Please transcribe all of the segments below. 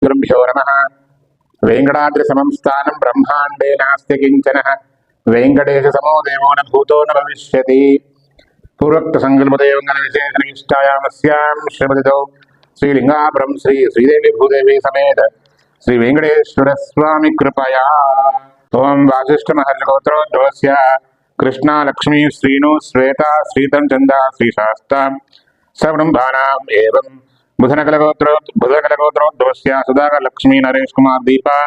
गुरुभ्यो नमः। वेंकटाद्रिसमं स्थानं ब्रह्माण्डे नास्ति किञ्चनः। वेंकटेशसमो देवो न भूतो न भविष्यति। पूर्वोक्त संकल्पदेवंगनविशेषनिष्ठायामस्यां श्रीमतितो श्रीलिंगापुरं श्री श्रीदेवी भूदेवी समेत श्री वेंकटेश्वर स्वामी कृपया। ओं वासिष्ठमहर्षगोत्रोद्भवस्य कृष्णा लक्ष्मी श्रीनु श्वेता श्रीतं चंदा श्रीशास्ता सकुटुम्बानाम् एवं बुधनकलगोत्रोद्भवस्य सुधाकर लक्ष्मी नरेश कुमार दीपा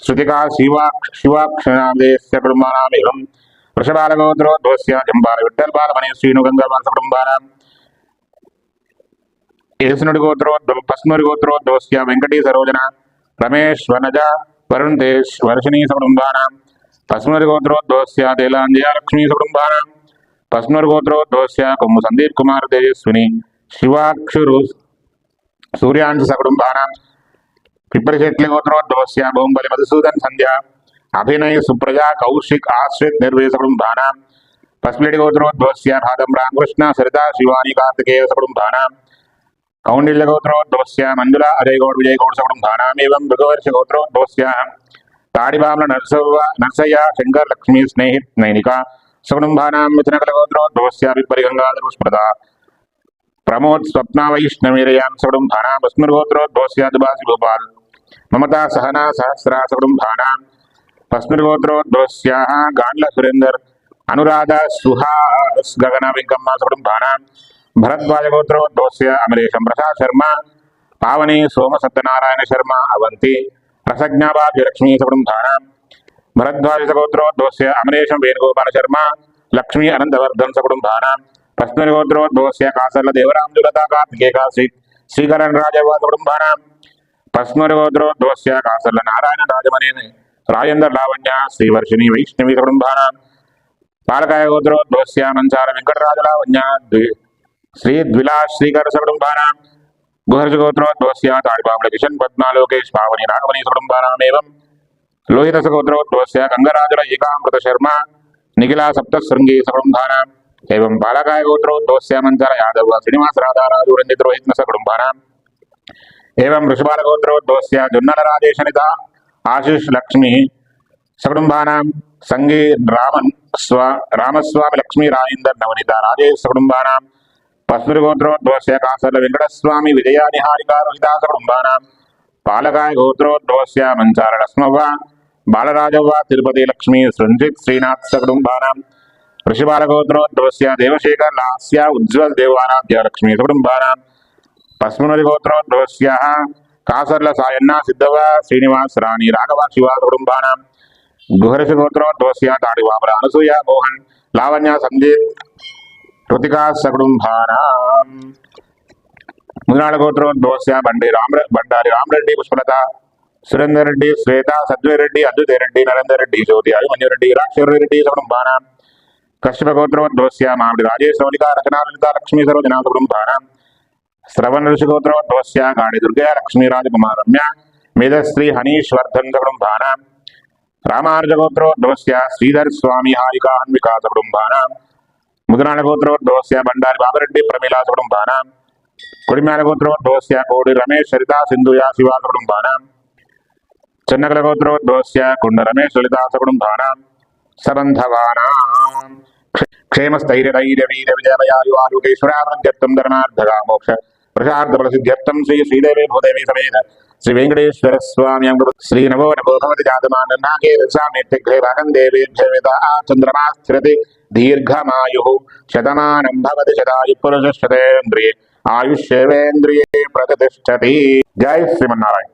श्रुतिका शिवाक्षनादेश्य कुटुम्बानाम् एवं वृषभालगोत्रोद्भवस्य जंबाल विठ्ठल बालमणि श्रीनु गंगाबाल सकुटुम्बानाम् पस्नूरि गोत्रोद्भवस्य वेंकटी सरोजना रमेश वनजा वरुण तेज वर्षिणी सकुटुम्बानाम् पस्नूरि गोत्रोद्भवस्य तेलांजया लक्ष्मी सकुटुम्बानाम् पस्नूरि गोत्रोद्भवस्य कुम्भु संदीप कुमार तेजस्विनी शिवाक्षुरु सूर्यांश सकुटुम्बानाम् पिप्परिशेट्टि गोत्रोद्भवस्य बोंबले मधुसूदन संध्या अभिनय सुप्रजा कौशिक आश्रित निर्वे सकुटुम्बानाम् पस्मिडि गोत्रोद्भवस्य भादम रामकृष्ण सरिता शिवानी कार्तिकेय सकुटुम्बानाम् कौंडिल्य गोत्रोद्भवस्य मंजुला अजय गौड़ विजय गौड़ सकुटुम्बानाम् एवं मृगवर्ष गोत्रोद्भवस्य ताडिबामल नरसయ్య शंकर लक्ष्मी स्नेहित नैनिका सकुटुम्बानाम् मिथुनकल गोत्रोद्भवस्य विपरि गंगाधर पुष्पदा प्रमोद स्वप्ना वैष्णवीरयां सकुटुम्बानाम् पस्मिर्गोत्रोद्भवस्य दुबासी गोपाल ममता सहना सहस्रा सकुटुम्बानाम् पस्मिर्गोत्रोद्भवस्य गांड्ल सुरेंद्र अनुराधा सुहास गगन वेंकम्मा सकुटुम्बानाम् भरद्वाज गोत्रोद्भवस्य अमरेशं प्रसाद शर्मा पावनी सोम सत्यनारायण शर्मा अवंती रसज्ञाभाग्य लक्ष्मी सकुटुम्बानाम् भरद्वाज गोत्रोद्भवस्य अमरेशं वेणुगोपाल शर्मा लक्ष्मी अनंतवर्धन सकुटुम्बानाम् पस्मिन् गोत्रोद्भवस्य कासर्ल देवराम जुलता कार्तिकेय श्रीकरण राजव सकुटुम्बानाम् पस्मिन् गोत्रोद्भवस्य कासर्ल नारायण राजमनेनि राजेंद्र लावण्य श्रीवर्षिणी वैष्णवी सकुटुम्बानाम् पालकाय गोत्रोद्भवस्य मंसार वेंकटराज लावण्य श्री द्विलास श्रीकर सकुटुम्बानाम् गुहर्ष गोत्रोद्भवस्य ताडिबामल किशन पद्मा लोकेश पावनी नागमणि सकुटुम्बानाम् एवं लोहितस गोत्रोद्भवस्य गंगराजुल एकामृत शर्मा निखिला सप्तशृंगी सकुटुम्बानाम् एवं बालकाय गोत्रोद्भवस्य मंसार यादव श्रीनिवास राधा राजू रंजित रोहित सकुटुम्बानाम् एवं वृषभाल गोत्रोद्भवस्य जुन्नल राजेश अनिता आशीष लक्ष्मी सकुटुम्बानाम् संगी रामस्वामी लक्ष्मी राजेंद्र नवनीता राजेश सकुटुम्बानाम् पस्मिन् गोत्रोद्भवस्य कासर्ल वेंकटस्वामी विजया निहारिका रोहिता सकुटुम्बानाम् पालकाय गोत्रोद्भवस्य मंसार लक्ष्मव्व बालराजव्व तिरुपति लक्ष्मी सृंजित श्रीनाथ सकुटुम्बानाम् वृषभाल गोत्रोद्भवस्य देवशेखर लास्य उज्ज्वल देवाराध्य लक्ष्मी सकुटुम्बानाम् पस्मिन् गोत्रोद्भवस्य कासर्ल सायन्ना सिद्धव्व श्रीनिवास राणी राघव शिवा सकुटुम्बानाम् गुहर्ष गोत्रोद्भवस्य ताडिबामल अनसूया मोहन लावण्य संदीप कृतिका सकुटुम्बानाम् मुदनाळ गोत्रोद्भवस्य बंडारी रामरेड्डी पुष्पलता सुरेंद्र रेड्डी श्वेता सद्वय रेड्डी अद्वैत रेड्डी नरेंद्र रेड्डी ज्योति अभिमन्यु रेड्डी राक्षर रेड्डी सकुटुम्बानाम् कश्यप गोत्रोद्भवस्य मामिडी राजेश मौलिका रचना ललिता लक्ष्मी सरोजना सकुटुम्बानाम् श्रवण ऋषि गोत्रोद्भवस्य गाड़ी दुर्गा लक्ष्मी राजकुमार रम्या मेधश्री हनीश वर्धन सकुटुम्बानाम् रामानुज गोत्रोद्भवस्य श्रीधर स्वामी हारिका अन्विका सकुटुम्बानाम् मुदनाळ गोत्रोद्भवस्य बंडारी बाबरेड्डी प्रमीला सकुटुम्बानाम् कुडिम्याल गोत्रोद्भवस्य कोडी रमेश सरिता सिंधुया शिवा सकुटुम्बानाम् चन्नकल गोत्रोद्भवस्य कुंड रमेश ललिता सकुटुम्बानाम् सबंधवानाम् क्षेमस्थैर्य धैर्य वीर विजय भयायु आरोग्यैश्वर्यावृद्ध्यर्थं धर्मार्थका मोक्ष प्रसाद प्रसिद्ध्यर्थं श्री श्रीदेवी भूदेवी समेत श्री वेंकटेश्वर स्वामी श्री नभो नभो भवति जातमान नागे रसामेत्तिग्रे भागं देवेभ्य वेदा चंद्रमास्थिरति दीर्घमायुः शतमानं भवति शतायुः पुरुषः शतेन्द्रिये आयुष्येवेन्द्रिये प्रतिष्ठति। जय श्रीमन्नारायण।